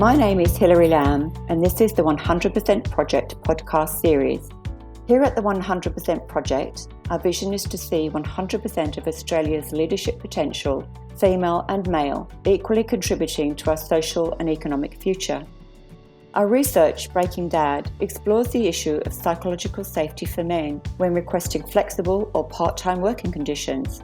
My name is Hilary Lamb, and this is the 100% Project podcast series. Here at the 100% Project, our vision is to see 100% of Australia's leadership potential, female and male, equally contributing to our social and economic future. Our research, Breaking Dad, explores the issue of psychological safety for men when requesting flexible or part-time working conditions.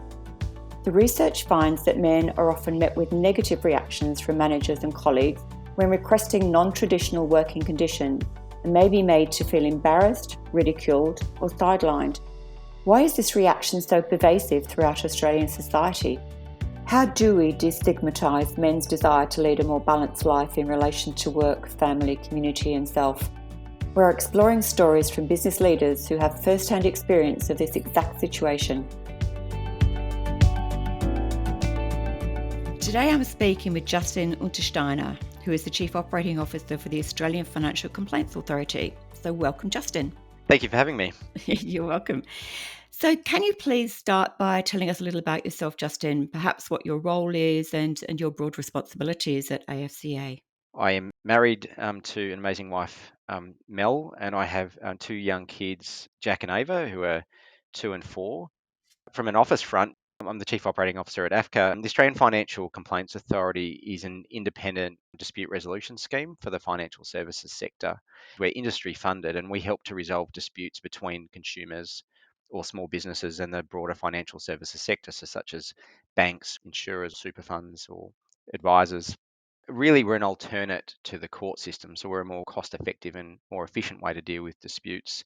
The research finds that men are often met with negative reactions from managers and colleagues when requesting non-traditional working conditions and may be made to feel embarrassed, ridiculed, or sidelined. Why is this reaction so pervasive throughout Australian society? How do we destigmatise men's desire to lead a more balanced life in relation to work, family, community, and self? We're exploring stories from business leaders who have first-hand experience of this exact situation. Today I'm speaking with Justin Untersteiner, who is the Chief Operating Officer for the Australian Financial Complaints Authority. So welcome, Justin. Thank you for having me. You're welcome. So can you please start by telling us a little about yourself, Justin, perhaps what your role is and your broad responsibilities at AFCA? I am married to an amazing wife, Mel, and I have two young kids, Jack and Ava, who are 2 and 4. From an office front, I'm the Chief Operating Officer at AFCA. The Australian Financial Complaints Authority is an independent dispute resolution scheme for the financial services sector. We're industry funded and we help to resolve disputes between consumers or small businesses and the broader financial services sector, so such as banks, insurers, super funds, or advisors. Really, we're an alternate to the court system, so we're a more cost-effective and more efficient way to deal with disputes.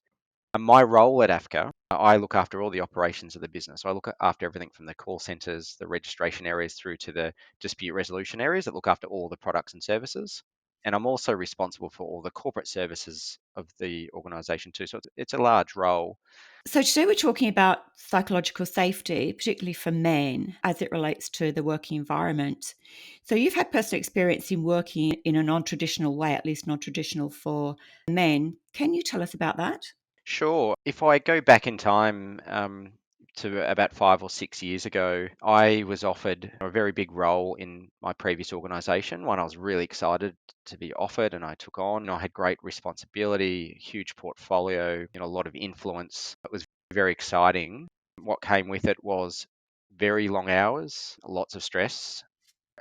My role at AFCA, I look after all the operations of the business. I look after everything from the call centres, the registration areas, through to the dispute resolution areas that look after all the products and services. And I'm also responsible for all the corporate services of the organisation too. So it's a large role. So today we're talking about psychological safety, particularly for men, as it relates to the working environment. So you've had personal experience in working in a non-traditional way, at least non-traditional for men. Can you tell us about that? Sure. If I go back in time to about 5 or 6 years ago, I was offered a very big role in my previous organisation, one I was really excited to be offered and I took on. I had great responsibility, huge portfolio, a lot of influence. It was very exciting. What came with it was very long hours, lots of stress,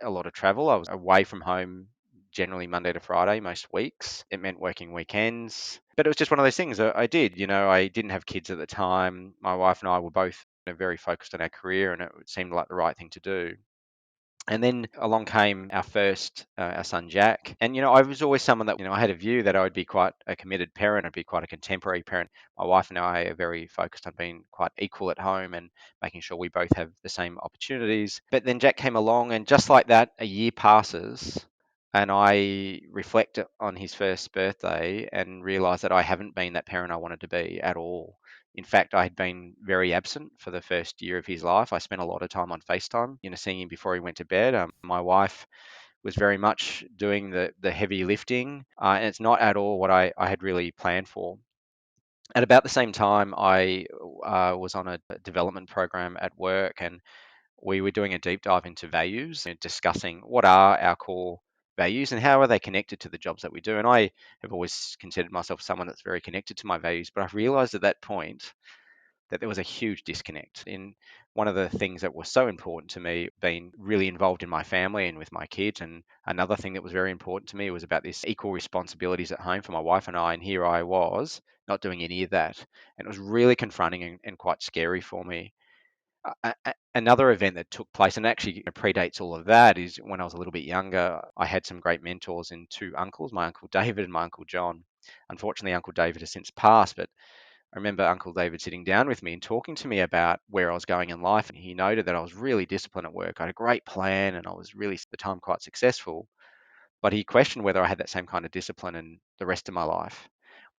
a lot of travel. I was away from home generally Monday to Friday most weeks. It meant working weekends, but it was just one of those things that I did. I didn't have kids at the time. My wife and I were both very focused on our career, and it seemed like the right thing to do. And then along came our son Jack. And, I was always someone that, I had a view that I would be quite a committed parent. I'd be quite a contemporary parent. My wife and I are very focused on being quite equal at home and making sure we both have the same opportunities. But then Jack came along, and just like that, a year passes. And I reflect on his first birthday and realize that I haven't been that parent I wanted to be at all. In fact, I had been very absent for the first year of his life. I spent a lot of time on FaceTime, seeing him before he went to bed. My wife was very much doing the heavy lifting, and it's not at all what I had really planned for. At about the same time, I was on a development program at work, and we were doing a deep dive into values and discussing what are our core values and how are they connected to the jobs that we do. And I have always considered myself someone that's very connected to my values, but I've realized at that point that there was a huge disconnect. In one of the things that was so important to me, being really involved in my family and with my kids, and another thing that was very important to me was about this equal responsibilities at home for my wife and I, and here I was not doing any of that. And it was really confronting and quite scary for me. Another event that took place, and actually predates all of that, is when I was a little bit younger, I had some great mentors in two uncles, my Uncle David and my Uncle John. Unfortunately, Uncle David has since passed, but I remember Uncle David sitting down with me and talking to me about where I was going in life. And he noted that I was really disciplined at work. I had a great plan and I was really, at the time, quite successful. But he questioned whether I had that same kind of discipline in the rest of my life.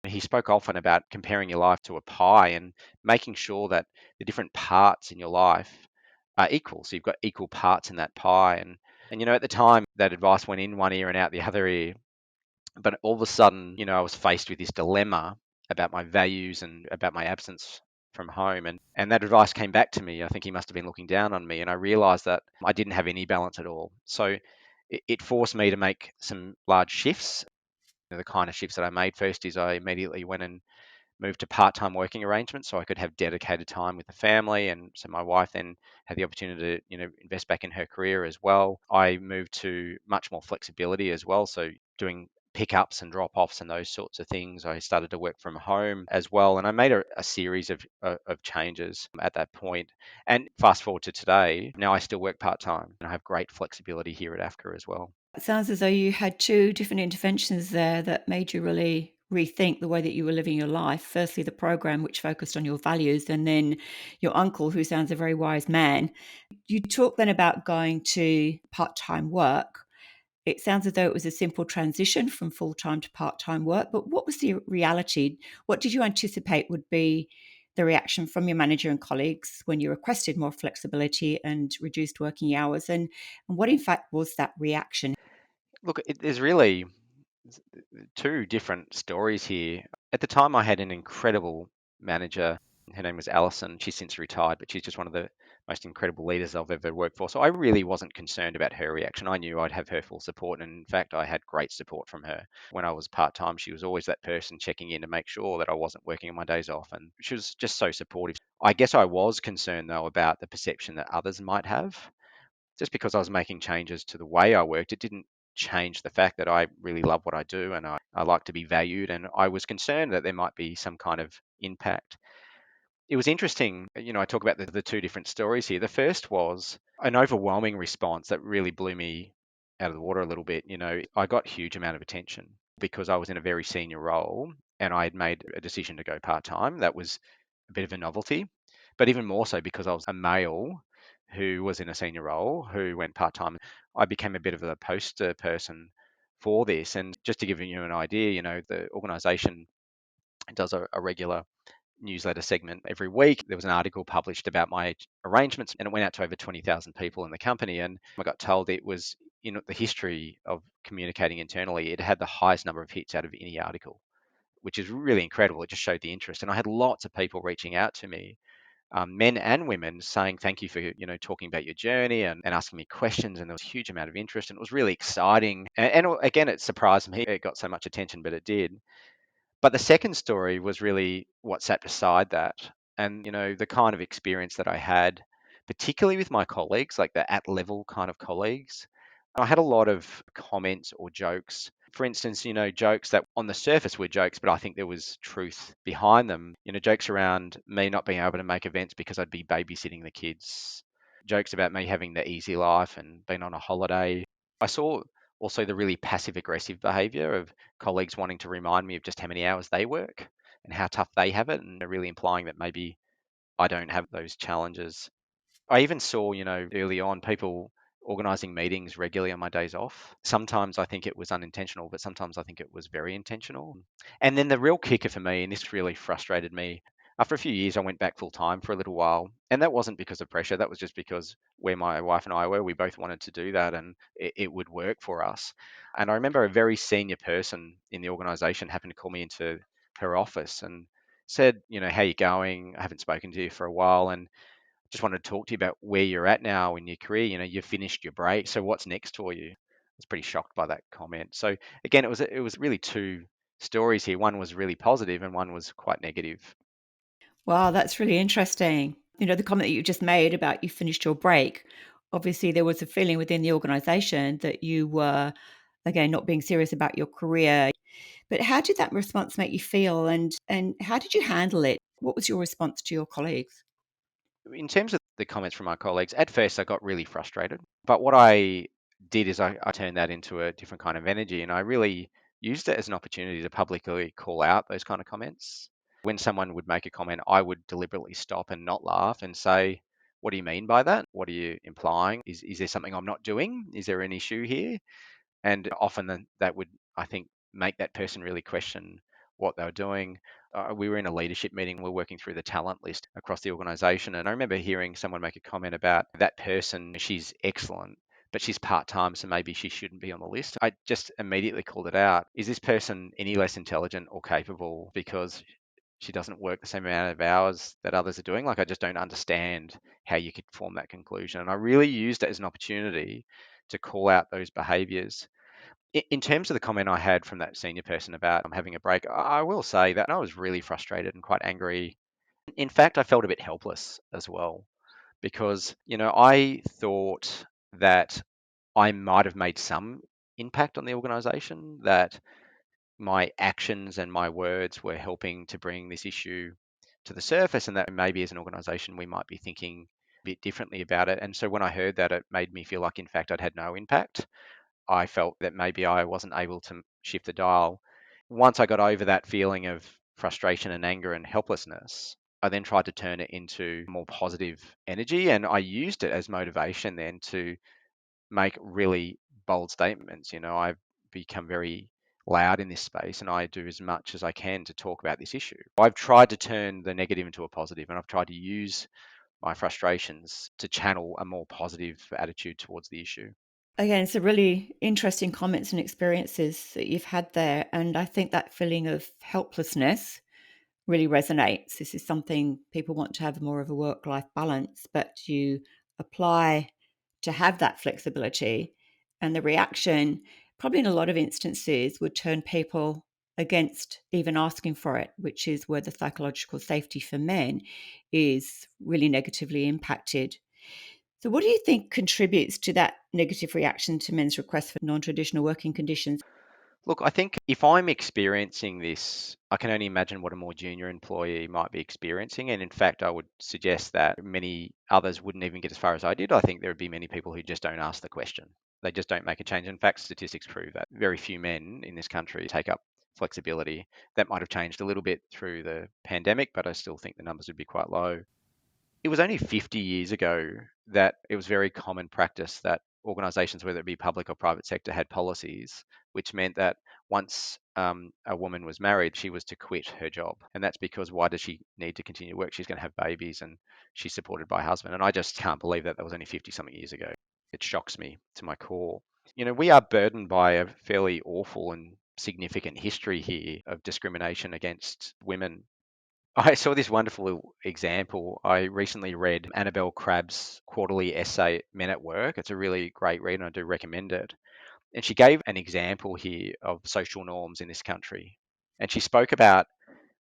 He spoke often about comparing your life to a pie and making sure that the different parts in your life are equal. So you've got equal parts in that pie. And at the time, that advice went in one ear and out the other ear. But all of a sudden, I was faced with this dilemma about my values and about my absence from home. And that advice came back to me. I think he must have been looking down on me. And I realized that I didn't have any balance at all. So it forced me to make some large shifts. The kind of shifts that I made first is I immediately went and moved to part-time working arrangements so I could have dedicated time with the family, and so my wife then had the opportunity to invest back in her career as well. I moved to much more flexibility as well, so doing pickups and drop-offs and those sorts of things. I started to work from home as well, and I made a series of changes at that point. And fast forward to today, now I still work part-time and I have great flexibility here at AFCA as well. It sounds as though you had two different interventions there that made you really rethink the way that you were living your life. Firstly, the program, which focused on your values, and then your uncle, who sounds a very wise man. You talk then about going to part time work. It sounds as though it was a simple transition from full time to part time work. But what was the reality? What did you anticipate would be the reaction from your manager and colleagues when you requested more flexibility and reduced working hours? And what, in fact, was that reaction? Look, there's really two different stories here. At the time, I had an incredible manager. Her name was Alison. She's since retired, but she's just one of the most incredible leaders I've ever worked for. So I really wasn't concerned about her reaction. I knew I'd have her full support. And in fact, I had great support from her. When I was part time, she was always that person checking in to make sure that I wasn't working on my days off. And she was just so supportive. I guess I was concerned, though, about the perception that others might have. Just because I was making changes to the way I worked, it didn't change the fact that I really love what I do and I like to be valued. And I was concerned that there might be some kind of impact. It was interesting, I talk about the two different stories here. The first was an overwhelming response that really blew me out of the water a little bit. I got huge amount of attention because I was in a very senior role and I had made a decision to go part time. That was a bit of a novelty, but even more so because I was a male who was in a senior role who went part time. I became a bit of a poster person for this. And just to give you an idea, the organization does a regular newsletter segment every week. There was an article published about my arrangements, and it went out to over 20,000 people in the company. And I got told it was in the history of communicating internally, it had the highest number of hits out of any article, which is really incredible. It just showed the interest. And I had lots of people reaching out to me, men and women, saying thank you for talking about your journey and asking me questions. And there was a huge amount of interest, and it was really exciting. And again, it surprised me it got so much attention, but it did. But the second story was really what sat beside that. And, the kind of experience that I had, particularly with my colleagues, like the at level kind of colleagues. I had a lot of comments or jokes. For instance, jokes that on the surface were jokes, but I think there was truth behind them. Jokes around me not being able to make events because I'd be babysitting the kids. Jokes about me having the easy life and being on a holiday. I saw also the really passive aggressive behavior of colleagues wanting to remind me of just how many hours they work and how tough they have it, and they're really implying that maybe I don't have those challenges. I even saw, early on people organizing meetings regularly on my days off. Sometimes I think it was unintentional, but sometimes I think it was very intentional. And then the real kicker for me, and this really frustrated me, after a few years, I went back full time for a little while. And that wasn't because of pressure. That was just because where my wife and I were, we both wanted to do that and it would work for us. And I remember a very senior person in the organization happened to call me into her office and said, how you going? I haven't spoken to you for a while. And just wanted to talk to you about where you're at now in your career. You've finished your break, so what's next for you? I was pretty shocked by that comment. So again, it was really two stories here. One was really positive, and one was quite negative. Wow, that's really interesting. The comment that you just made about you finished your break, obviously there was a feeling within the organization that you were, again, not being serious about your career. But how did that response make you feel and how did you handle it? What was your response to your colleagues? In terms of the comments from my colleagues, at first I got really frustrated. But what I did is I turned that into a different kind of energy, and I really used it as an opportunity to publicly call out those kind of comments. When someone would make a comment, I would deliberately stop and not laugh and say, "What do you mean by that? What are you implying? Is there something I'm not doing? Is there an issue here?" And often that would, I think, make that person really question what they were doing. We were in a leadership meeting. We are working through the talent list across the organization. And I remember hearing someone make a comment about that person. She's excellent, but she's part-time, so maybe she shouldn't be on the list. I just immediately called it out. Is this person any less intelligent or capable because she doesn't work the same amount of hours that others are doing? Like, I just don't understand how you could form that conclusion. And I really used it as an opportunity to call out those behaviours. In terms of the comment I had from that senior person about having a break, I will say that I was really frustrated and quite angry. In fact, I felt a bit helpless as well because, I thought that I might have made some impact on the organization, that my actions and my words were helping to bring this issue to the surface, and that maybe as an organization we might be thinking a bit differently about it. And so when I heard that, it made me feel like, in fact, I'd had no impact. I felt that maybe I wasn't able to shift the dial. Once I got over that feeling of frustration and anger and helplessness, I then tried to turn it into more positive energy, and I used it as motivation then to make really bold statements. I've become very loud in this space, and I do as much as I can to talk about this issue. I've tried to turn the negative into a positive, and I've tried to use my frustrations to channel a more positive attitude towards the issue. Again, it's a really interesting comments and experiences that you've had there. And I think that feeling of helplessness really resonates. This is something people want to have more of a work-life balance, but you apply to have that flexibility. And the reaction, probably in a lot of instances, would turn people against even asking for it, which is where the psychological safety for men is really negatively impacted. So, what do you think contributes to that negative reaction to men's requests for non traditional working conditions? Look, I think if I'm experiencing this, I can only imagine what a more junior employee might be experiencing. And in fact, I would suggest that many others wouldn't even get as far as I did. I think there would be many people who just don't ask the question. They just don't make a change. In fact, statistics prove that very few men in this country take up flexibility. That might have changed a little bit through the pandemic, but I still think the numbers would be quite low. It was only 50 years ago that it was very common practice that organizations, whether it be public or private sector, had policies which meant that once a woman was married, she was to quit her job. And that's because why does she need to continue to work? She's going to have babies and she's supported by a husband. And I just can't believe that was only 50 something years ago. It shocks me to my core. We are burdened by a fairly awful and significant history here of discrimination against women. I saw this wonderful example. I recently read Annabelle Crabb's quarterly essay, Men at Work. It's a really great read, and I do recommend it. And she gave an example here of social norms in this country. And she spoke about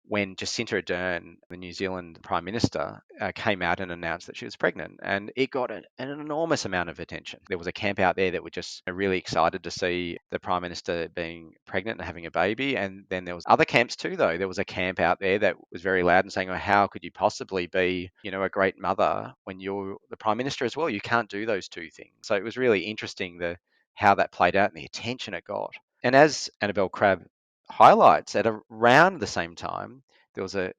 when Jacinda Ardern, the New Zealand Prime Minister, came out and announced that she was pregnant. And it got an enormous amount of attention. There was a camp out there that were just really excited to see the Prime Minister being pregnant and having a baby. And then there was other camps too, though. There was a camp out there that was very loud and saying, oh, how could you possibly be, a great mother when you're the Prime Minister as well? You can't do those two things. So it was really interesting how that played out and the attention it got. And as Annabelle Crabb highlights, at around the same time, there was a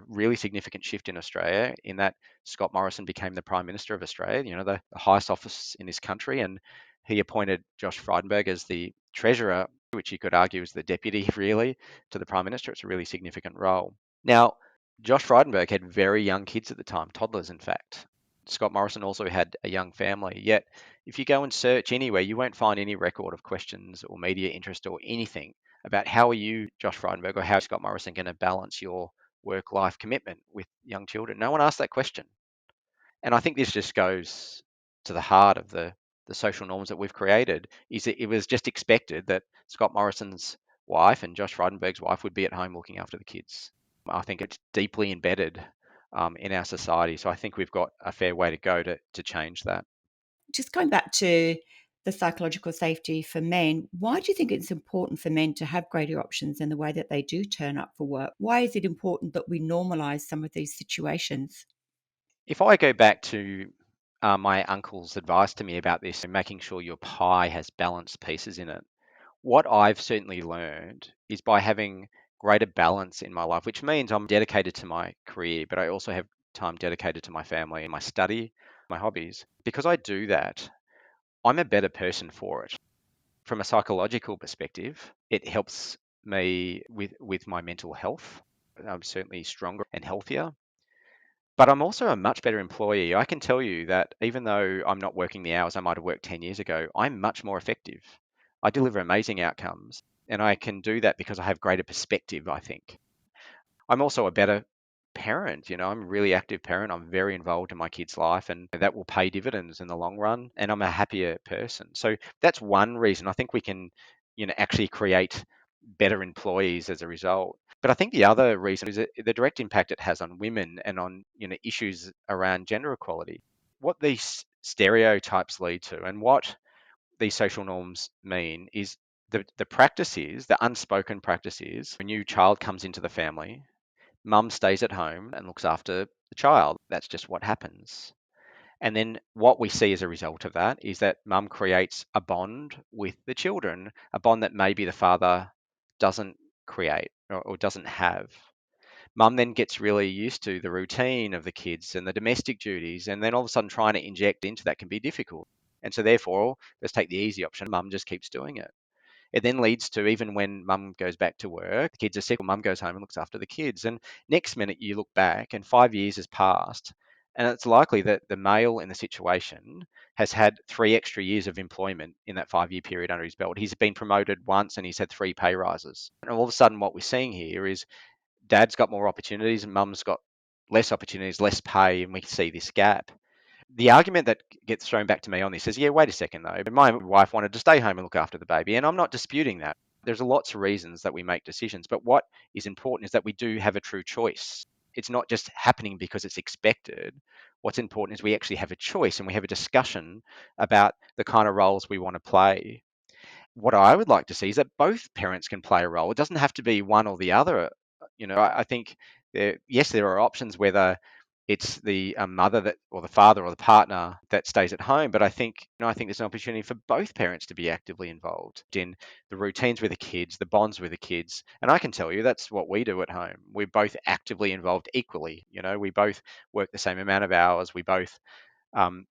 really significant shift in Australia in that Scott Morrison became the Prime Minister of Australia, the highest office in this country, and he appointed Josh Frydenberg as the Treasurer, which you could argue is the deputy, really, to the Prime Minister. It's a really significant role. Now, Josh Frydenberg had very young kids at the time, toddlers, in fact. Scott Morrison also had a young family. Yet, if you go and search anywhere, you won't find any record of questions or media interest or anything about how are you, Josh Frydenberg, or how is Scott Morrison going to balance your work-life commitment with young children? No one asked that question. And I think this just goes to the heart of the social norms that we've created, is that it was just expected that Scott Morrison's wife and Josh Frydenberg's wife would be at home looking after the kids. I think it's deeply embedded in our society. So I think we've got a fair way to go to change that. Just going back to the psychological safety for men, why do you think it's important for men to have greater options in the way that they do turn up for work? Why is it important that we normalize some of these situations? If I go back to my uncle's advice to me about this, making sure your pie has balanced pieces in it, what I've certainly learned is by having greater balance in my life, which means I'm dedicated to my career, but I also have time dedicated to my family and my study, my hobbies. Because I do that, I'm a better person for it. From a psychological perspective, it helps me with my mental health. I'm certainly stronger and healthier. But I'm also a much better employee. I can tell you that even though I'm not working the hours I might have worked 10 years ago, I'm much more effective. I deliver amazing outcomes, and I can do that because I have greater perspective, I think. I'm also a better parent. I'm a really active parent. I'm very involved in my kid's life, and that will pay dividends in the long run. And I'm a happier person. So that's one reason I think we can, actually create better employees as a result. But I think the other reason is the direct impact it has on women and on, issues around gender equality. What these stereotypes lead to and what these social norms mean is the practice is, the unspoken practice is, a new child comes into the family, mum stays at home and looks after the child. That's just what happens. And then what we see as a result of that is that mum creates a bond with the children, a bond that maybe the father doesn't create or doesn't have. Mum then gets really used to the routine of the kids and the domestic duties, and then all of a sudden trying to inject into that can be difficult. And so therefore, let's take the easy option. Mum just keeps doing it. It then leads to, even when mum goes back to work, the kids are sick, mum goes home and looks after the kids. And next minute you look back and 5 years has passed. And it's likely that the male in the situation has had 3 extra years of employment in that 5 year period under his belt. He's been promoted once and he's had 3 pay rises. And all of a sudden, what we're seeing here is dad's got more opportunities and mum's got less opportunities, less pay, and we see this gap. The argument that gets thrown back to me on this is, yeah, wait a second though. My wife wanted to stay home and look after the baby, and I'm not disputing that. There's lots of reasons that we make decisions, but what is important is that we do have a true choice. It's not just happening because it's expected. What's important is we actually have a choice and we have a discussion about the kind of roles we want to play. What I would like to see is that both parents can play a role. It doesn't have to be one or the other. I think yes, there are options whether it's the mother that, or the father, or the partner that stays at home. But I think there's an opportunity for both parents to be actively involved in the routines with the kids, the bonds with the kids. And I can tell you that's what we do at home. We're both actively involved equally. We both work the same amount of hours. We both um,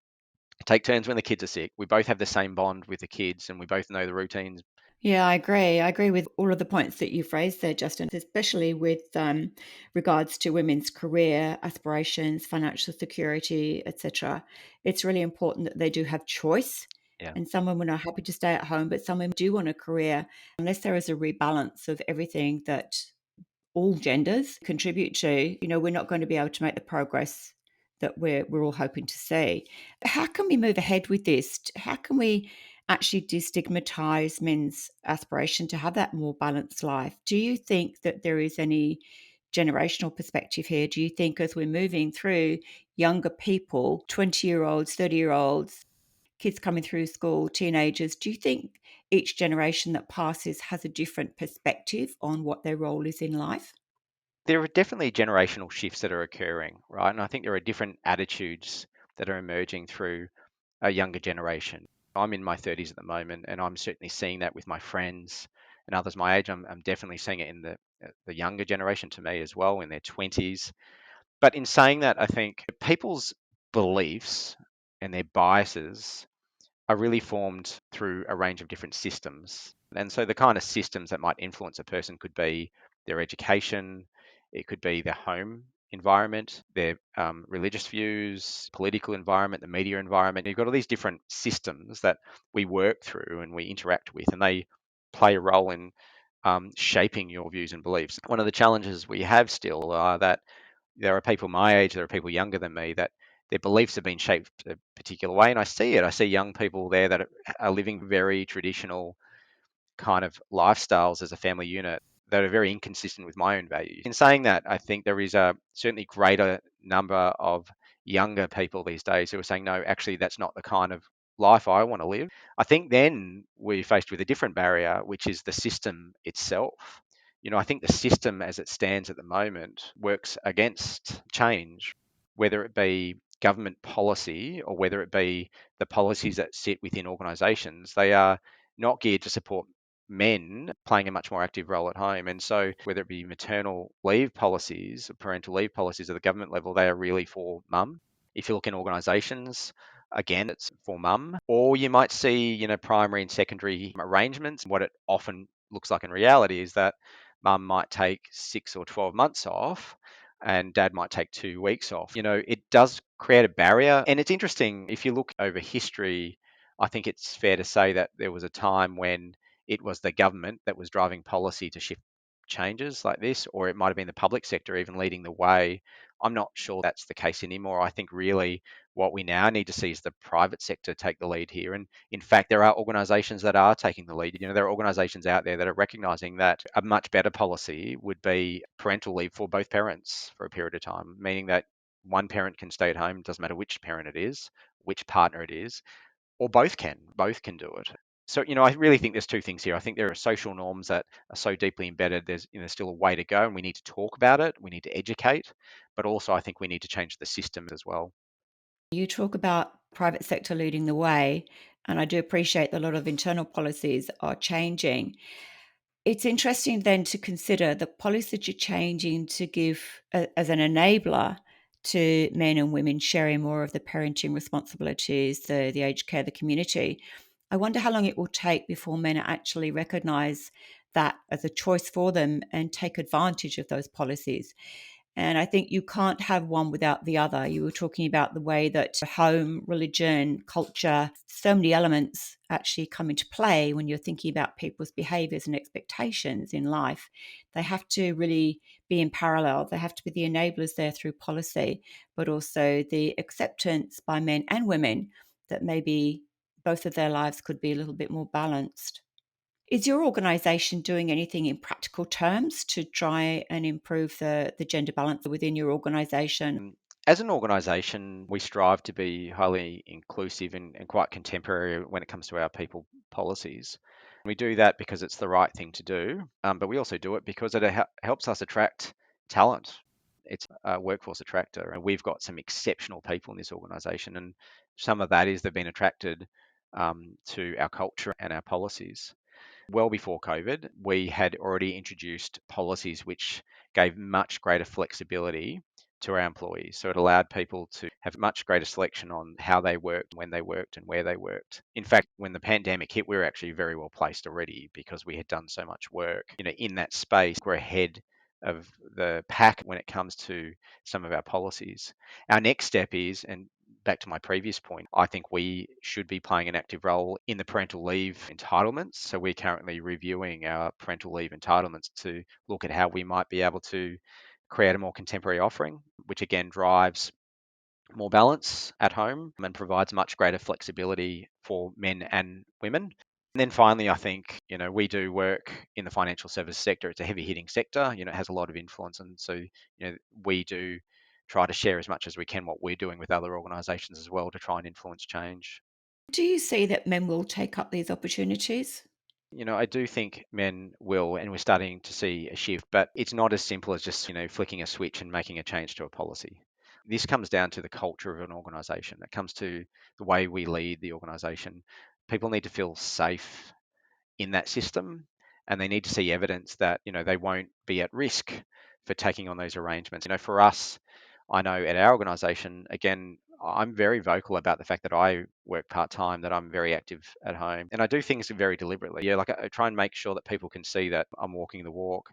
take turns when the kids are sick. We both have the same bond with the kids, and we both know the routines. Yeah, I agree. I agree with all of the points that you've raised there, Justin, especially with regards to women's career aspirations, financial security, etc. It's really important that they do have choice. Yeah. And some women are happy to stay at home, but some women do want a career, unless there is a rebalance of everything that all genders contribute to, we're not going to be able to make the progress that we're all hoping to see. How can we move ahead with this? How can we actually destigmatize men's aspiration to have that more balanced life? Do you think that there is any generational perspective here? Do you think as we're moving through younger people, 20-year-olds, 30-year-olds, kids coming through school, teenagers, do you think each generation that passes has a different perspective on what their role is in life? There are definitely generational shifts that are occurring, right? And I think there are different attitudes that are emerging through a younger generation. I'm in my 30s at the moment, and I'm certainly seeing that with my friends and others my age. I'm definitely seeing it in the younger generation to me as well, in their 20s. But in saying that, I think people's beliefs and their biases are really formed through a range of different systems. And so the kind of systems that might influence a person could be their education, it could be their home environment, their religious views, political environment, the media environment. You've got all these different systems that we work through and we interact with, and they play a role in shaping your views and beliefs. One of the challenges we have still are that there are people my age, there are people younger than me that their beliefs have been shaped a particular way. And I see it. I see young people there that are living very traditional kind of lifestyles as a family unit that are very inconsistent with my own values. In saying that, I think there is a certainly greater number of younger people these days who are saying, no, actually, that's not the kind of life I want to live. I think then we're faced with a different barrier, which is the system itself. I think the system as it stands at the moment works against change, whether it be government policy or whether it be the policies that sit within organisations. They are not geared to support men playing a much more active role at home. And so, whether it be maternal leave policies or parental leave policies at the government level, they are really for mum. If you look in organisations, again, it's for mum. Or you might see, primary and secondary arrangements. What it often looks like in reality is that mum might take 6 or 12 months off and dad might take 2 weeks off. It does create a barrier. And it's interesting, if you look over history, I think it's fair to say that there was a time when it was the government that was driving policy to shift changes like this, or it might have been the public sector even leading the way. I'm not sure that's the case anymore. I think really what we now need to see is the private sector take the lead here. And in fact, there are organisations that are taking the lead. There are organisations out there that are recognising that a much better policy would be parental leave for both parents for a period of time, meaning that one parent can stay at home, doesn't matter which parent it is, which partner it is, or both can do it. So, I really think there's two things here. I think there are social norms that are so deeply embedded. There's, still a way to go, and we need to talk about it. We need to educate, but also I think we need to change the system as well. You talk about private sector leading the way, and I do appreciate that a lot of internal policies are changing. It's interesting then to consider the policies that you're changing to give as an enabler to men and women sharing more of the parenting responsibilities, the aged care, the community. I wonder how long it will take before men actually recognise that as a choice for them and take advantage of those policies. And I think you can't have one without the other. You were talking about the way that home, religion, culture, so many elements actually come into play when you're thinking about people's behaviors and expectations in life. They have to really be in parallel. They have to be the enablers there through policy, but also the acceptance by men and women that maybe both of their lives could be a little bit more balanced. Is your organisation doing anything in practical terms to try and improve the gender balance within your organisation? As an organisation, we strive to be highly inclusive and quite contemporary when it comes to our people policies. We do that because it's the right thing to do, but we also do it because it helps us attract talent. It's a workforce attractor, and we've got some exceptional people in this organisation, and some of that is they've been attracted to our culture and our policies. Well before COVID, we had already introduced policies which gave much greater flexibility to our employees. So it allowed people to have much greater selection on how they worked, when they worked, and where they worked. In fact, when the pandemic hit, we were actually very well placed already because we had done so much work, in that space. We're ahead of the pack when it comes to some of our policies. Our next step is, and back to my previous point, I think we should be playing an active role in the parental leave entitlements. So we're currently reviewing our parental leave entitlements to look at how we might be able to create a more contemporary offering, which again drives more balance at home and provides much greater flexibility for men and women. And then finally, I think, we do work in the financial service sector. It's a heavy hitting sector, it has a lot of influence. And so, we do try to share as much as we can what we're doing with other organisations as well to try and influence change. Do you see that men will take up these opportunities? I do think men will, and we're starting to see a shift, but it's not as simple as just, flicking a switch and making a change to a policy. This comes down to the culture of an organization. It comes to the way we lead the organization. People need to feel safe in that system, and they need to see evidence that, they won't be at risk for taking on those arrangements. For us, I know at our organization, again, I'm very vocal about the fact that I work part time, that I'm very active at home, and I do things very deliberately. Yeah, like I try and make sure that people can see that I'm walking the walk.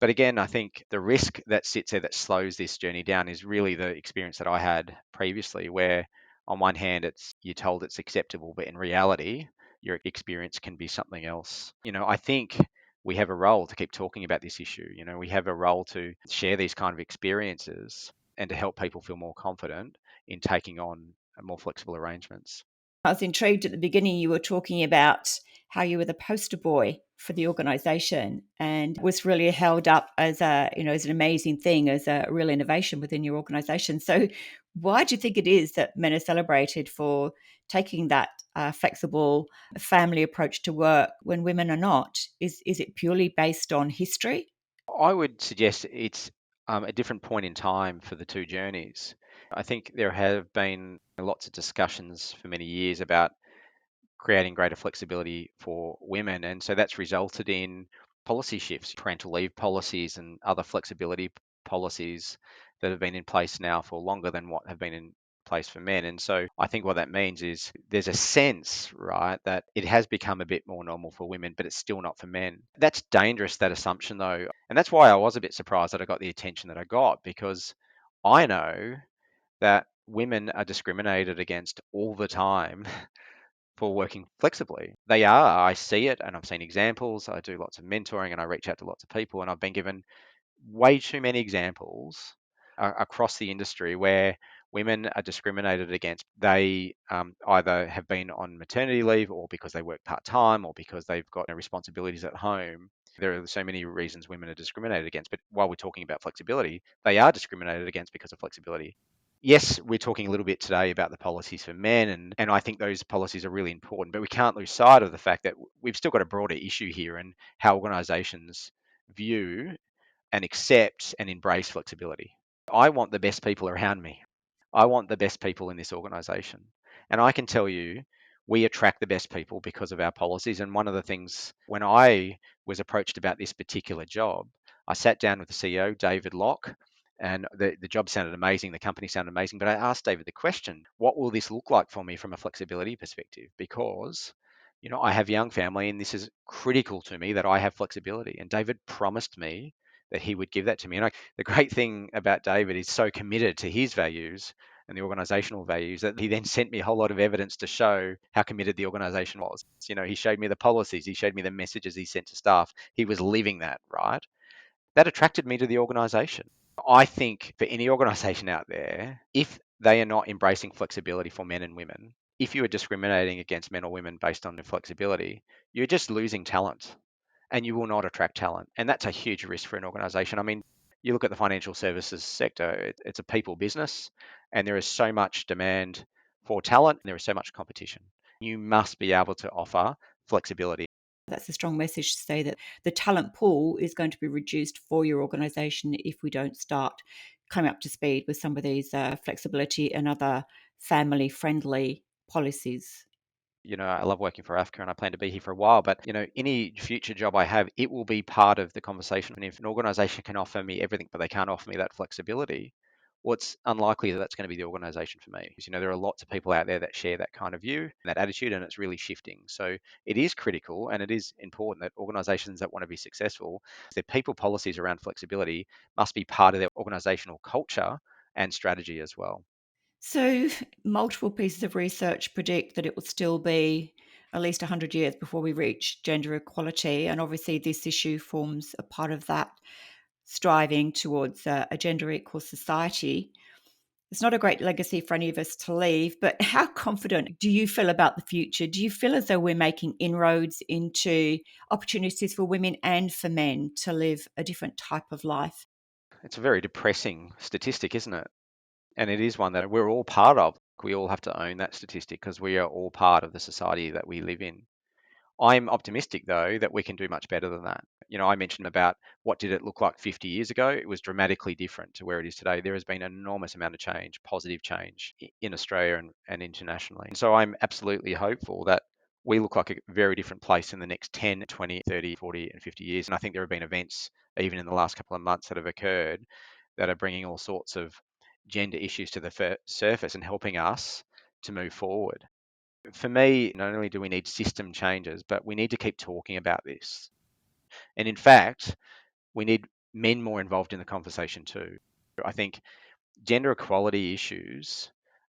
But again, I think the risk that sits there that slows this journey down is really the experience that I had previously, where on one hand, you're told it's acceptable, but in reality, your experience can be something else. I think we have a role to keep talking about this issue. We have a role to share these kind of experiences and to help people feel more confident in taking on more flexible arrangements. I was intrigued at the beginning. You were talking about how you were the poster boy for the organization and was really held up as as an amazing thing, as a real innovation within your organization. So why do you think it is that men are celebrated for taking that flexible family approach to work when women are not? Is it purely based on history? I would suggest it's a different point in time for the two journeys. I think there have been lots of discussions for many years about creating greater flexibility for women. And so that's resulted in policy shifts, parental leave policies and other flexibility policies that have been in place now for longer than what have been in place for men. And so I think what that means is there's a sense, right, that it has become a bit more normal for women, but it's still not for men. That's dangerous, that assumption, though. And that's why I was a bit surprised that I got the attention that I got, because I know that women are discriminated against all the time for working flexibly. They are. I see it and I've seen examples. I do lots of mentoring and I reach out to lots of people, and I've been given way too many examples across the industry where women are discriminated against. They either have been on maternity leave, or because they work part time, or because they've got responsibilities at home. There are so many reasons women are discriminated against. But while we're talking about flexibility, they are discriminated against because of flexibility. Yes, we're talking a little bit today about the policies for men, and I think those policies are really important, but we can't lose sight of the fact that we've still got a broader issue here in how organisations view and accept and embrace flexibility. I want the best people around me. I want the best people in this organization. And I can tell you, we attract the best people because of our policies. And one of the things, when I was approached about this particular job, I sat down with the CEO, David Locke, and the job sounded amazing. The company sounded amazing. But I asked David the question, what will this look like for me from a flexibility perspective? Because I have a young family, and this is critical to me that I have flexibility. And David promised me that he would give that to me. And the great thing about David is so committed to his values and the organizational values that he then sent me a whole lot of evidence to show how committed the organization was. He showed me the policies, he showed me the messages he sent to staff. He was living that, right? That attracted me to the organization. I think for any organization out there, if they are not embracing flexibility for men and women, if you are discriminating against men or women based on their flexibility, you're just losing talent, and you will not attract talent. And that's a huge risk for an organization. I mean, you look at the financial services sector, it's a people business, and there is so much demand for talent, and there is so much competition. You must be able to offer flexibility. That's a strong message to say that the talent pool is going to be reduced for your organisation if we don't start coming up to speed with some of these flexibility and other family-friendly policies. I love working for Africa and I plan to be here for a while, but any future job I have, it will be part of the conversation. And if an organization can offer me everything, but they can't offer me that flexibility, well, it's unlikely that that's going to be the organization for me. Because, there are lots of people out there that share that kind of view, and that attitude, and it's really shifting. So it is critical and it is important that organizations that want to be successful, their people policies around flexibility must be part of their organizational culture and strategy as well. So, multiple pieces of research predict that it will still be at least 100 years before we reach gender equality. And obviously, this issue forms a part of that striving towards a gender equal society. It's not a great legacy for any of us to leave, but how confident do you feel about the future? Do you feel as though we're making inroads into opportunities for women and for men to live a different type of life? It's a very depressing statistic, isn't it? And it is one that we're all part of. We all have to own that statistic because we are all part of the society that we live in. I'm optimistic, though, that we can do much better than that. I mentioned about what did it look like 50 years ago. It was dramatically different to where it is today. There has been an enormous amount of change, positive change in Australia and internationally. And so I'm absolutely hopeful that we look like a very different place in the next 10, 20, 30, 40, and 50 years. And I think there have been events, even in the last couple of months, that have occurred that are bringing all sorts of gender issues to the surface and helping us to move forward. For me, not only do we need system changes, but we need to keep talking about this. And in fact, we need men more involved in the conversation too. I think gender equality issues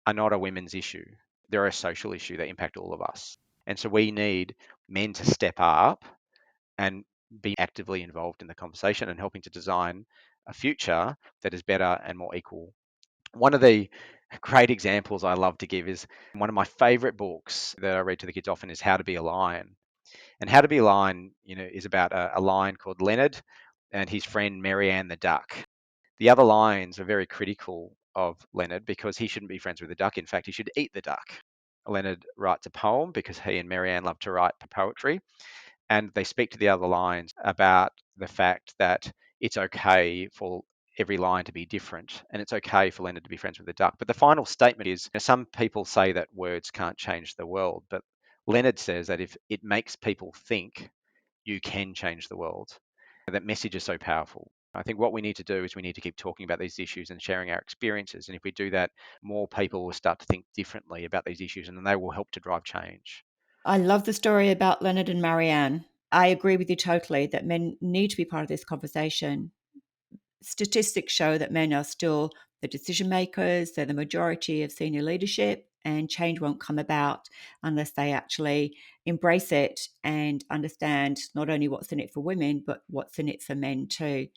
are not a women's issue. They're a social issue that impact all of us. And so we need men to step up and be actively involved in the conversation and helping to design a future that is better and more equal. One of the great examples I love to give is one of my favorite books that I read to the kids often is How to Be a Lion. And How to Be a Lion, is about a lion called Leonard and his friend Marianne the duck. The other lions are very critical of Leonard because he shouldn't be friends with the duck. In fact, he should eat the duck. Leonard writes a poem because he and Marianne love to write poetry, and they speak to the other lions about the fact that it's okay for every lion to be different, and it's okay for Leonard to be friends with the duck. But the final statement is, some people say that words can't change the world, but Leonard says that if it makes people think, you can change the world. That message is so powerful. I think what we need to do is we need to keep talking about these issues and sharing our experiences. And if we do that, more people will start to think differently about these issues, and then they will help to drive change. I love the story about Leonard and Marianne. I agree with you totally that men need to be part of this conversation. Statistics show that men are still the decision makers, they're the majority of senior leadership, and change won't come about unless they actually embrace it and understand not only what's in it for women, but what's in it for men too.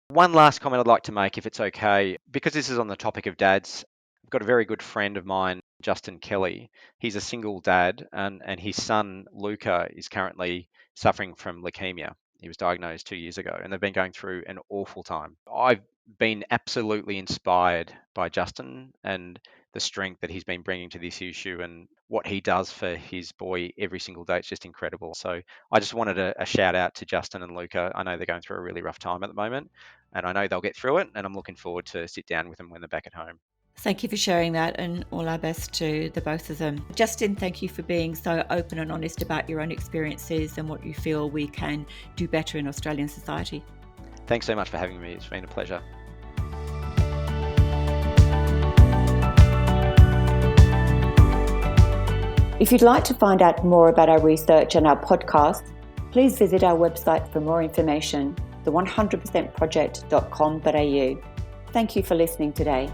One last comment I'd like to make, if it's okay, because this is on the topic of dads. I've got a very good friend of mine, Justin Kelly. He's a single dad, and his son, Luca, is currently suffering from leukemia. He was diagnosed 2 years ago, and they've been going through an awful time. I've been absolutely inspired by Justin and the strength that he's been bringing to this issue, and what he does for his boy every single day. It's just incredible. So I just wanted a shout out to Justin and Luca. I know they're going through a really rough time at the moment, and I know they'll get through it, and I'm looking forward to sit down with them when they're back at home. Thank you for sharing that, and all our best to the both of them. Justin, thank you for being so open and honest about your own experiences and what you feel we can do better in Australian society. Thanks so much for having me. It's been a pleasure. If you'd like to find out more about our research and our podcast, please visit our website for more information, the100percentproject.com.au. Thank you for listening today.